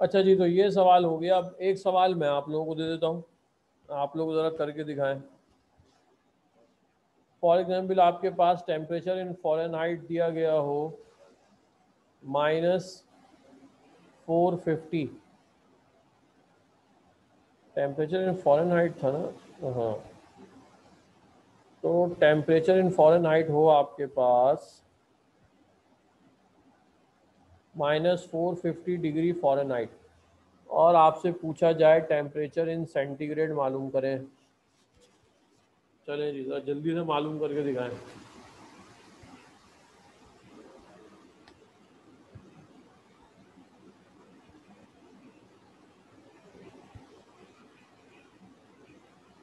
अच्छा जी, तो ये सवाल हो गया। अब एक सवाल मैं आप लोगों को दे देता हूँ, आप लोग ज़रा करके दिखाएं। फॉर एग्जाम्पल आपके पास टेम्परेचर इन फ़ारेनहाइट दिया गया हो -450। टेम्परेचर इन फ़ारेनहाइट था ना, हाँ। तो टेम्परेचर इन फ़ारेनहाइट हो आपके पास -450 डिग्री फ़ारेनहाइट, और आपसे पूछा जाए टेम्परेचर इन सेंटीग्रेड मालूम करें। चलें जी, जरा जल्दी से मालूम करके दिखाएं।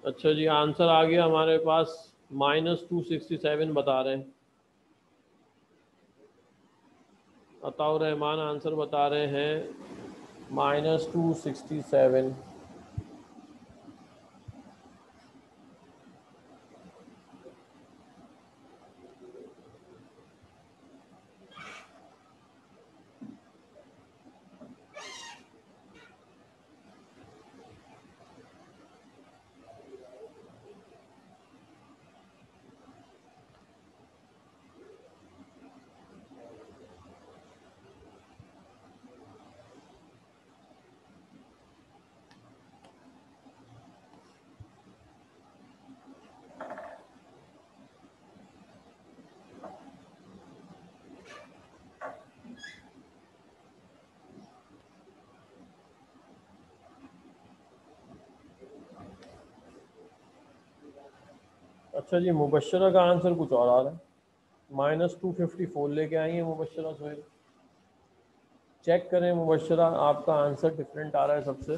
अच्छा जी, आंसर आ गया हमारे पास, -267 बता रहे हैं। अताउर रहमान आंसर बता रहे हैं -267। अच्छा जी, मुबशरा का आंसर कुछ और आ रहा है, -254 लेके आई है मुबशरा सोहेल। चेक करें मुबशरा, आपका आंसर डिफरेंट आ रहा है सबसे।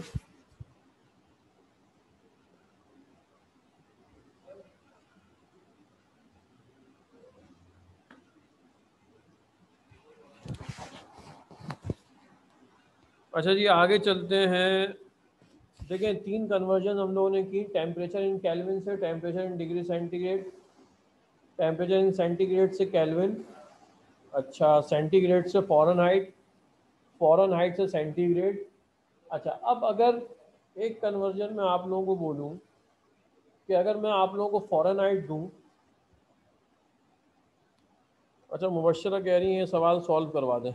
अच्छा जी, आगे चलते हैं। देखें, 3 कन्वर्जन हम लोगों ने की, टेम्परेचर इन केल्विन से temperature in degree centigrade, temperature in centigrade से केल्विन, अच्छा सेंटीग्रेड से फ़ारेनहाइट, फ़ारेनहाइट से सेंटीग्रेड। अच्छा, अब अगर एक कन्वर्जन में आप लोगों को बोलूं कि अगर मैं आप लोगों को फ़ारेनहाइट दूं। अच्छा, मुबशरा कह रही हैं सवाल सॉल्व करवा दें।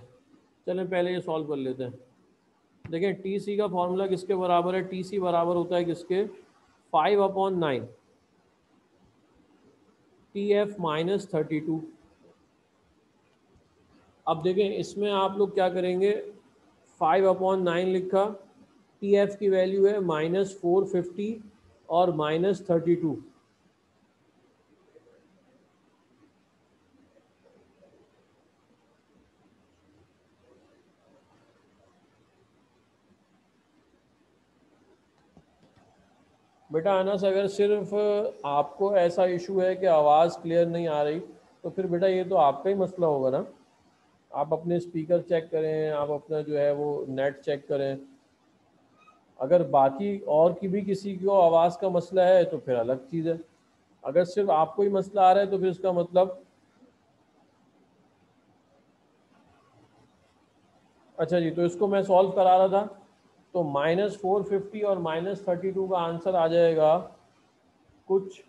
चलें पहले ये सॉल्व कर लेते हैं। देखें, टी सी का फॉर्मूला किसके बराबर है? टी सी बराबर होता है किसके? 5/9 TF -32। अब देखें, इसमें आप लोग क्या करेंगे, 5/9 लिखा, TF की वैल्यू है -450 और -32। बेटा अनस, अगर सिर्फ आपको ऐसा इशू है कि आवाज़ क्लियर नहीं आ रही, तो फिर बेटा ये तो आपका ही मसला होगा ना। आप अपने स्पीकर चेक करें, आप अपना जो है वो नेट चेक करें। अगर बाकी और की भी किसी को आवाज़ का मसला है तो फिर अलग चीज़ है। अगर सिर्फ आपको ही मसला आ रहा है तो फिर इसका मतलब। अच्छा जी, तो इसको मैं सॉल्व करा रहा था, तो -450 और -32 का आंसर आ जाएगा कुछ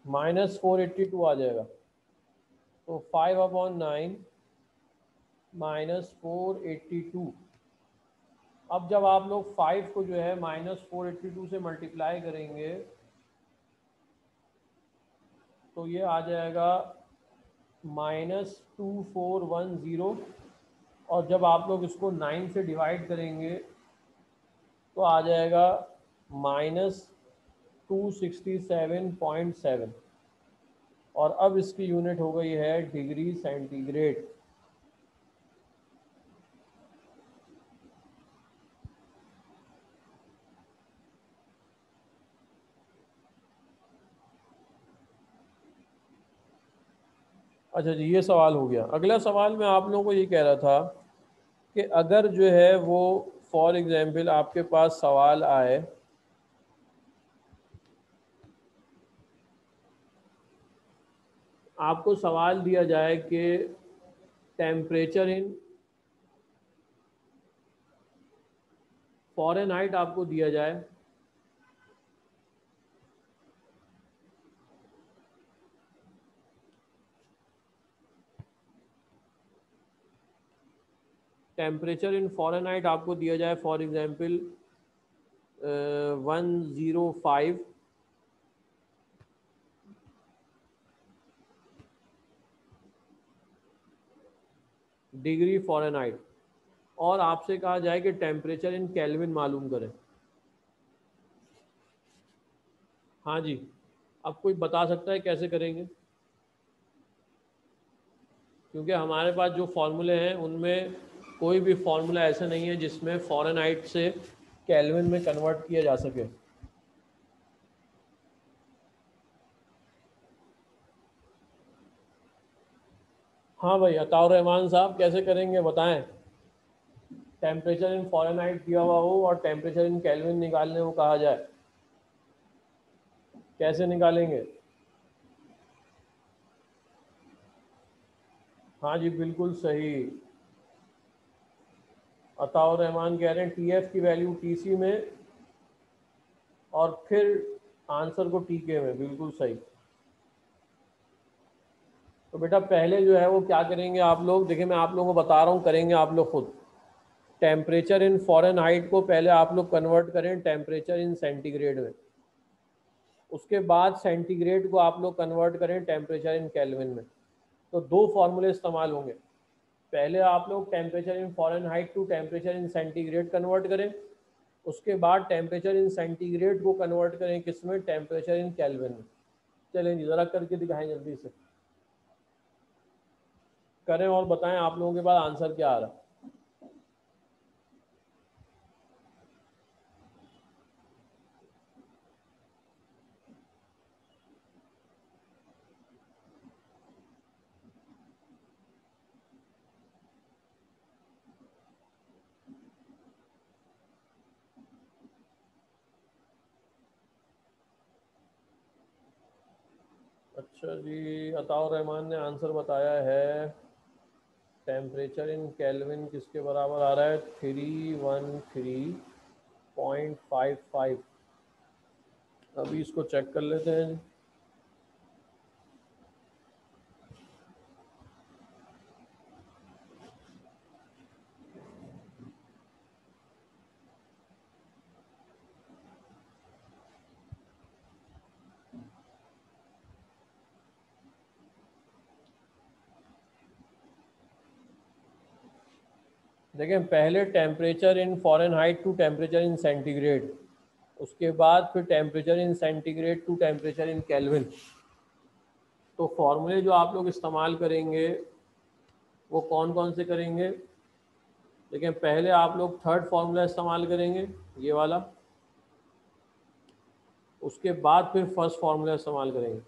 -482 आ जाएगा। तो 5/9 -482। अब जब आप लोग 5 को जो है -482 से मल्टीप्लाई करेंगे तो ये आ जाएगा -2410। और जब आप लोग इसको 9 से डिवाइड करेंगे तो आ जाएगा -267.7। और अब इसकी यूनिट हो गई है डिग्री सेंटीग्रेड। अच्छा जी, ये सवाल हो गया। अगला सवाल मैं आप लोगों को ये कह रहा था कि अगर जो है वो फॉर एग्जांपल आपके पास सवाल आए, आपको सवाल दिया जाए कि टेम्परेचर इन फ़ारेनहाइट आपको दिया जाए, टेम्परेचर इन फ़ारेनहाइट आपको दिया जाए फॉर एग्जांपल 105 डिग्री फ़ारेनहाइट, और आपसे कहा जाए कि टेम्परेचर इन केल्विन मालूम करें। हाँ जी, अब कोई बता सकता है कैसे करेंगे? क्योंकि हमारे पास जो फॉर्मूले हैं उनमें कोई भी फॉर्मूला ऐसा नहीं है जिसमें फ़ारेनहाइट से केल्विन में कन्वर्ट किया जा सके। हाँ भाई, अताउर रहमान साहब कैसे करेंगे बताएं। टेम्परेचर इन फ़ारेनहाइट दिया हुआ हो और टेम्परेचर इन केल्विन निकालने को कहा जाए, कैसे निकालेंगे? हाँ जी, बिल्कुल सही। अताउर रहमान कह रहे हैं टीएफ की वैल्यू टीसी में और फिर आंसर को टीके में, बिल्कुल सही। तो बेटा पहले जो है वो क्या करेंगे आप लोग, देखिए मैं आप लोगों को बता रहा हूँ, करेंगे आप लोग खुद। टेम्परेचर इन फ़ारेनहाइट को पहले आप लोग कन्वर्ट करें टेम्परेचर इन सेंटीग्रेड में, उसके बाद सेंटीग्रेड को आप लोग कन्वर्ट करें टेम्परेचर इन केल्विन में। तो दो फार्मूले इस्तेमाल होंगे। पहले आप लोग temperature in Fahrenheit to temperature in centigrade convert करें, उसके बाद टेम्परेचर इन सेंटीग्रेड को कन्वर्ट करें किस में, टेम्परेचर इन केल्विन में। चलें जी, ज़रा करके दिखाएं जल्दी से, करें और बताएं आप लोगों के पास आंसर क्या आ रहा है। अच्छा जी, अताउर रहमान ने आंसर बताया है टेम्परेचर इन केल्विन किसके बराबर आ रहा है, 313.55। अभी इसको चेक कर लेते हैं। देखें पहले temperature in Fahrenheit to temperature in centigrade, उसके बाद फिर temperature in centigrade to temperature in kelvin. तो फॉर्मूले जो आप लोग इस्तेमाल करेंगे वो कौन कौन से करेंगे? लेकिन पहले आप लोग थर्ड फार्मूला इस्तेमाल करेंगे, ये वाला, उसके बाद फिर फर्स्ट फार्मूला इस्तेमाल करेंगे।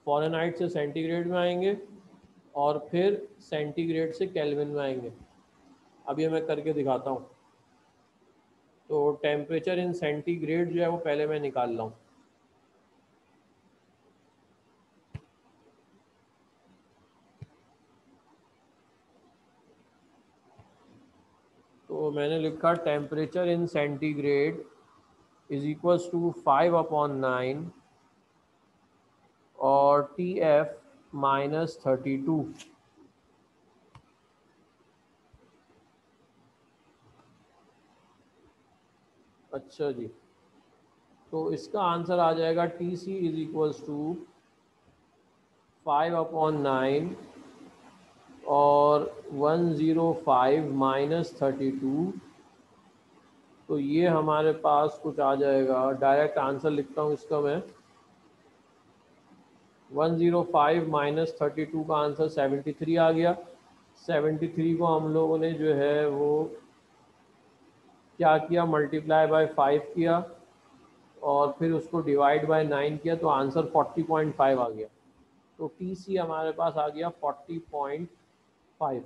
फ़ारेनहाइट से सेंटीग्रेड में आएंगे और फिर सेंटीग्रेड से केल्विन में आएंगे। अब ये मैं करके दिखाता हूँ। तो टेम्परेचर इन सेंटीग्रेड जो है वो पहले मैं निकाल रहा हूँ। तो मैंने लिखा temperature in centigrade is equals to 5/9 और TF-32। अच्छा जी, तो इसका आंसर आ जाएगा TC इज इक्वल्स टू 5/9 और 105 माइनस 32। तो ये हमारे पास कुछ आ जाएगा, डायरेक्ट आंसर लिखता हूँ इसका मैं। 105 माइनस 32 का आंसर 73 आ गया। 73 को हम लोगों ने जो है वो क्या किया, मल्टीप्लाई बाय 5 किया और फिर उसको डिवाइड बाय 9 किया, तो आंसर 40.5 आ गया। तो TC हमारे पास आ गया 40.5।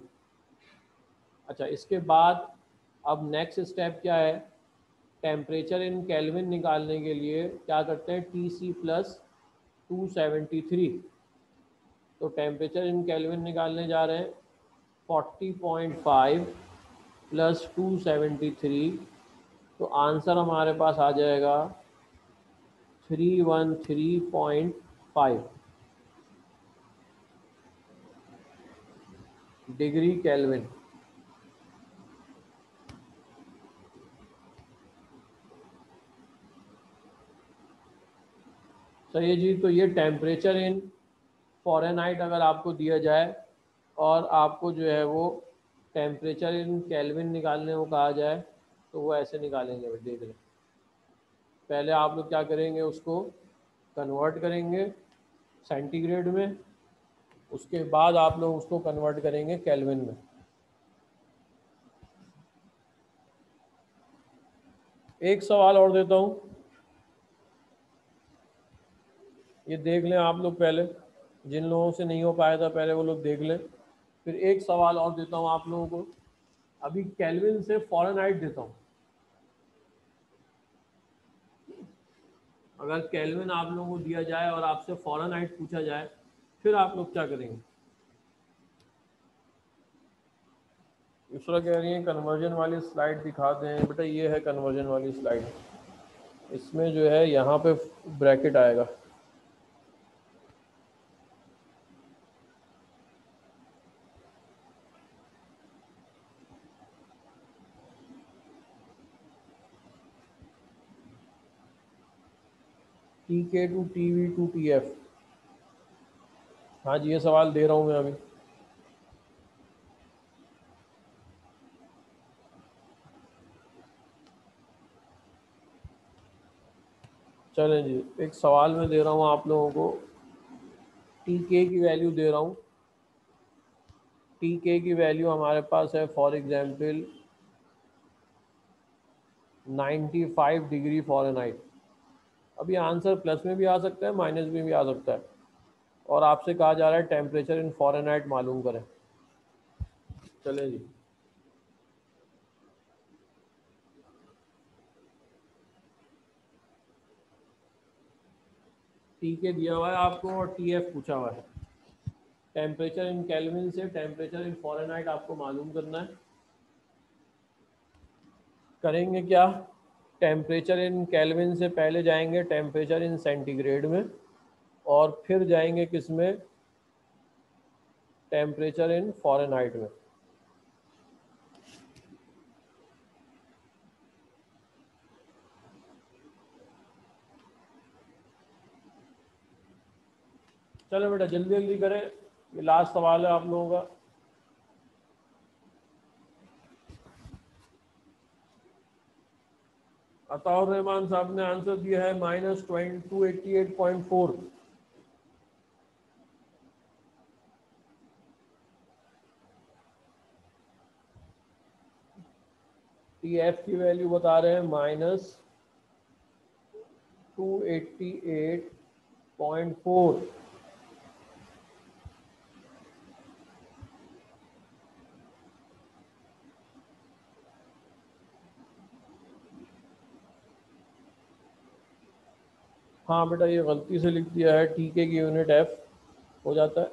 अच्छा, इसके बाद अब नेक्स्ट स्टेप क्या है, टेम्परेचर इन केल्विन निकालने के लिए क्या करते हैं, TC प्लस 273। तो टेम्परेचर इन केल्विन निकालने जा रहे हैं 40.5 प्लस 273, तो आंसर हमारे पास आ जाएगा 313.5 डिग्री केल्विन। सही है जी। तो ये टेम्परेचर इन फ़ारेनहाइट अगर आपको दिया जाए और आपको जो है वो टेम्परेचर इन केल्विन निकालने को कहा जाए तो वो ऐसे निकालेंगे। देख लें, पहले आप लोग क्या करेंगे, उसको कन्वर्ट करेंगे सेंटीग्रेड में, उसके बाद आप लोग उसको कन्वर्ट करेंगे केल्विन में। एक सवाल और देता हूँ, ये देख लें आप लोग पहले, जिन लोगों से नहीं हो पाया था पहले वो लोग देख लें। फिर एक सवाल और देता हूँ आप लोगों को, अभी केल्विन से फ़ारेनहाइट देता हूँ। अगर केल्विन आप लोगों को दिया जाए और आपसे फ़ारेनहाइट पूछा जाए, फिर आप लोग क्या करेंगे? दूसरा कह रही है कन्वर्जन वाली स्लाइड दिखा दें। बेटा ये है कन्वर्जन वाली स्लाइड, इसमें जो है यहाँ पे ब्रैकेट आएगा। TK to TV to TF। हाँ जी, ये सवाल दे रहा हूँ मैं अभी। चलें जी, एक सवाल मैं दे रहा हूँ आप लोगों को, TK की वैल्यू दे रहा हूँ। TK की वैल्यू हमारे पास है फॉर एग्जांपल 95 डिग्री फ़ारेनहाइट। अभी आंसर प्लस में भी आ सकता है, माइनस में भी आ सकता है, और आपसे कहा जा रहा है टेम्परेचर इन फ़ारेनहाइट मालूम करें। चलें जी, TK दिया हुआ है आपको और TF पूछा हुआ है। टेम्परेचर इन केल्विन से टेम्परेचर इन फ़ारेनहाइट आपको मालूम करना है। करेंगे क्या, टेम्परेचर इन केल्विन से पहले जाएंगे टेम्परेचर इन सेंटीग्रेड में, और फिर जाएंगे किस में, टेम्परेचर इन फ़ारेनहाइट में। चलो बेटा जल्दी जल्दी करें, ये लास्ट सवाल है आप लोगों का। अताउर रहमान साहब ने आंसर दिया है -288.4। TF की वैल्यू बता रहे हैं -288.4। हाँ बेटा ये गलती से लिख दिया है, TK की यूनिट F हो जाता है।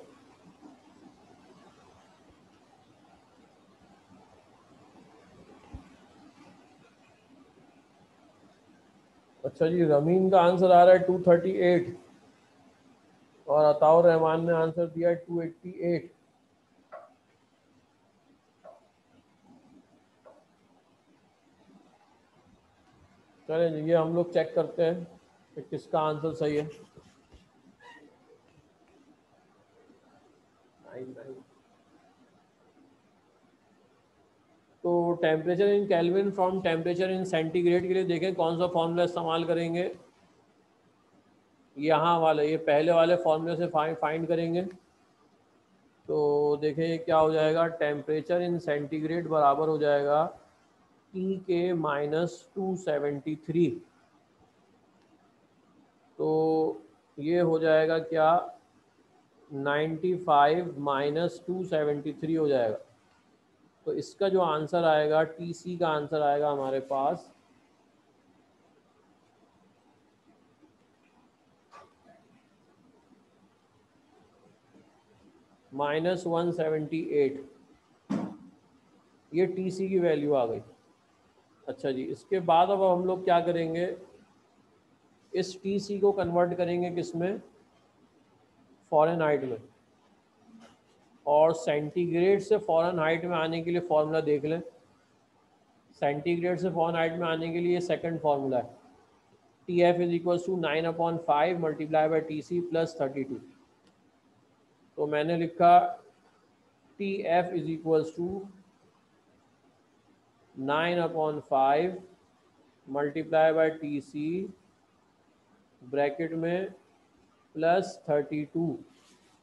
अच्छा जी, रमीन का आंसर आ रहा है 238 और अताउर रहमान ने आंसर दिया है 288। चलें जी, ये हम लोग चेक करते हैं कि किसका आंसर सही है। 99। तो temperature in kelvin from temperature in centigrade के लिए देखें कौन सा फॉर्मूला इस्तेमाल करेंगे। यहाँ वाले, ये पहले वाले फॉर्मूले से फाइंड करेंगे। तो देखें क्या हो जाएगा, टेम्परेचर इन सेंटीग्रेड बराबर हो जाएगा TK -273। तो ये हो जाएगा क्या, 95 -273 हो जाएगा। तो इसका जो आंसर आएगा, TC का आंसर आएगा हमारे पास -178, ये टीसी की वैल्यू आ गई। अच्छा जी, इसके बाद अब हम लोग क्या करेंगे, इस टीसी को कन्वर्ट करेंगे किस में, फ़ारेनहाइट में। और सेंटीग्रेड से फ़ारेनहाइट में आने के लिए फॉर्मूला देख लें। सेंटीग्रेड से फ़ारेनहाइट में आने के लिए सेकंड फार्मूला है, T F is equal to 9/5 multiply by T C plus 32। तो मैंने लिखा T F is equal to 9/5 multiply by T C bracket में +32,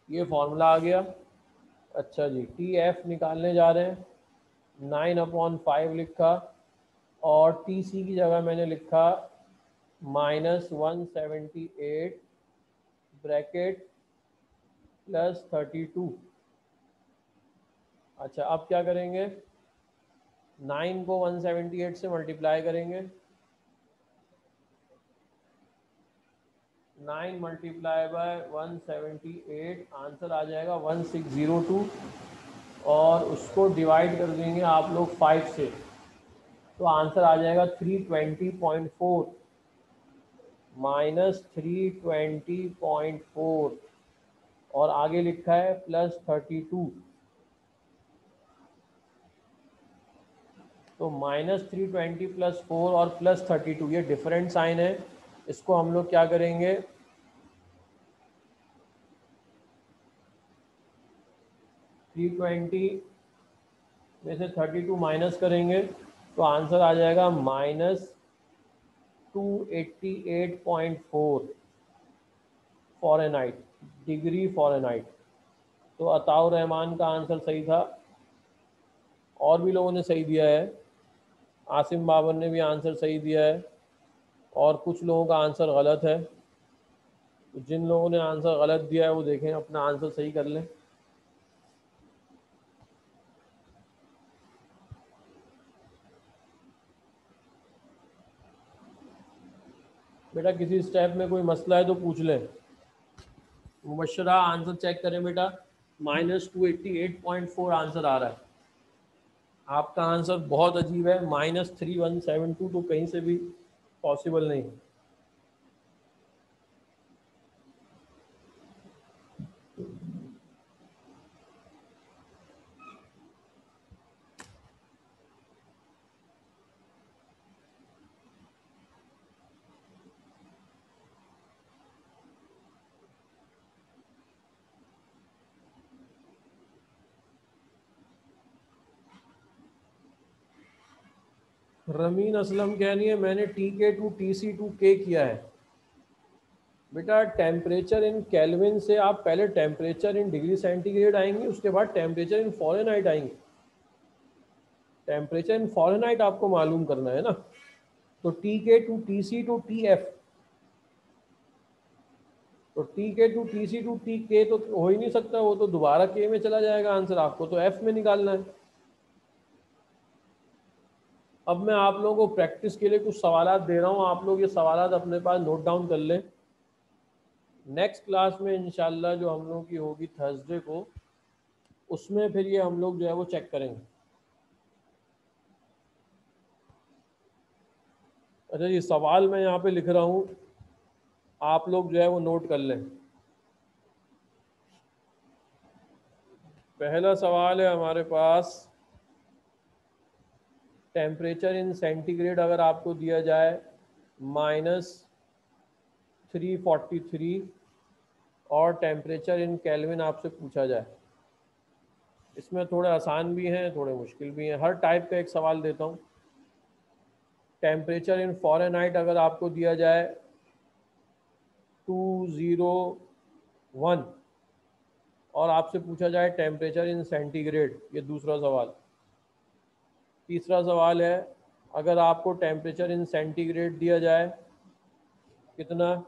ये फॉर्मूला आ गया। अच्छा जी, टी एफ निकालने जा रहे हैं, 9/5 लिखा और टी सी की जगह मैंने लिखा -178 ब्रैकेट +32। अच्छा, अब क्या करेंगे, 9 को 178 से मल्टीप्लाई करेंगे, 9 मल्टीप्लाई बाय 178, आंसर आ जाएगा 1602। और उसको डिवाइड कर देंगे आप लोग 5 से, तो आंसर आ जाएगा 320.4 -320.4, और आगे लिखा है +32। तो -320 +4 और +32, ये डिफरेंट साइन है। इसको हम लोग क्या करेंगे, 320 में से 32 माइनस करेंगे तो आंसर आ जाएगा -288.4 फ़ारेनहाइट, डिग्री फ़ारेनहाइट। तो अताउर रहमान का आंसर सही था, और भी लोगों ने सही दिया है, आसिम बाबर ने भी आंसर सही दिया है, और कुछ लोगों का आंसर गलत है। तो जिन लोगों ने आंसर गलत दिया है वो देखें अपना आंसर सही कर लें। बेटा किसी स्टेप में कोई मसला है तो पूछ लें। मुबशरा आंसर चेक करें बेटा, -288.4 आंसर आ रहा है। आपका आंसर बहुत अजीब है, -3172 तो कहीं से भी पॉसिबल नहीं। रमीन असलम कह रही है मैंने TK टू TC2K किया है। बेटा टेम्परेचर इन केल्विन से आप पहले टेम्परेचर इन डिग्री सेंटीग्रेड आएंगे, उसके बाद टेम्परेचर इन फ़ारेनहाइट आएंगे। टेम्परेचर इन फ़ारेनहाइट आपको मालूम करना है ना। तो TK to TC to TF, तो TK to TC to TK तो हो ही नहीं सकता, वो तो दोबारा K में चला जाएगा आंसर, आपको तो F में निकालना है। अब मैं आप लोगों को प्रैक्टिस के लिए कुछ सवालात दे रहा हूँ, आप लोग ये सवालात अपने पास नोट डाउन कर लें। नेक्स्ट क्लास में इंशाल्लाह जो हम लोगों की होगी थर्सडे को, उसमें फिर ये हम लोग जो है वो चेक करेंगे। अच्छा, ये सवाल मैं यहाँ पे लिख रहा हूँ, आप लोग जो है वो नोट कर लें। पहला सवाल है हमारे पास, टेम्परेचर इन सेंटीग्रेड अगर आपको दिया जाए -343 और टेम्परेचर इन केल्विन आपसे पूछा जाए। इसमें थोड़े आसान भी हैं, थोड़े मुश्किल भी हैं, हर टाइप का एक सवाल देता हूँ। टेम्परेचर इन फ़ारेनहाइट अगर आपको दिया जाए 201 और आपसे पूछा जाए टेम्परेचर इन सेंटीग्रेड, ये दूसरा सवाल। तीसरा सवाल है, अगर आपको टेम्परेचर इन सेंटीग्रेड दिया जाए कितना,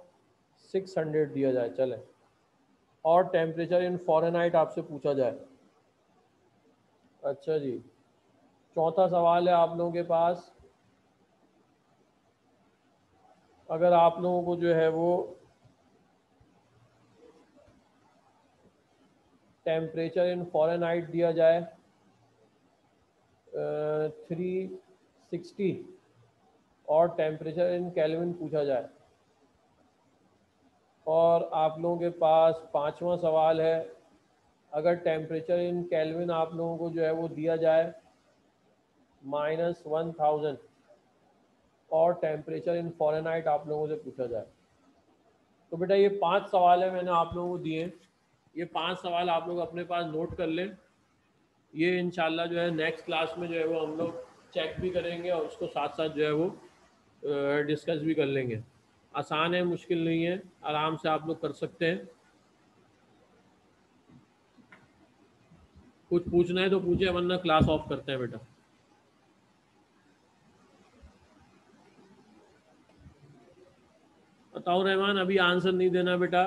600 दिया जाए चले, और टेम्परेचर इन फ़ारेनहाइट आपसे पूछा जाए। अच्छा जी, चौथा सवाल है आप लोगों के पास, अगर आप लोगों को जो है वो टेम्परेचर इन फ़ारेनहाइट दिया जाए 360 और टेम्परेचर इन केल्विन पूछा जाए। और आप लोगों के पास पांचवा सवाल है, अगर टेम्परेचर इन केल्विन आप लोगों को जो है वो दिया जाए -1000 और टेम्परेचर इन फ़ारेनहाइट आप लोगों से पूछा जाए। तो बेटा ये 5 सवाल है मैंने आप लोगों को दिए। ये 5 सवाल आप लोग अपने पास नोट कर लें। ये इंशाल्लाह जो है नेक्स्ट क्लास में जो है वो हम लोग चेक भी करेंगे और उसको साथ साथ जो है वो डिस्कस भी कर लेंगे। आसान है, मुश्किल नहीं है, आराम से आप लोग कर सकते हैं। कुछ पूछना है तो पूछे, वरना क्लास ऑफ करते हैं बेटा। बताओ रहमान, अभी आंसर नहीं देना बेटा,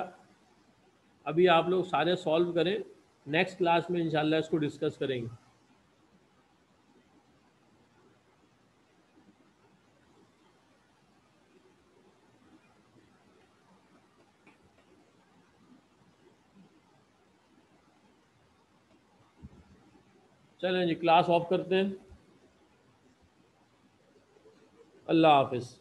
अभी आप लोग सारे सॉल्व करें, नेक्स्ट क्लास में इंशाल्लाह इसको डिस्कस करेंगे। चलें जी, क्लास ऑफ करते हैं। अल्लाह हाफिज़।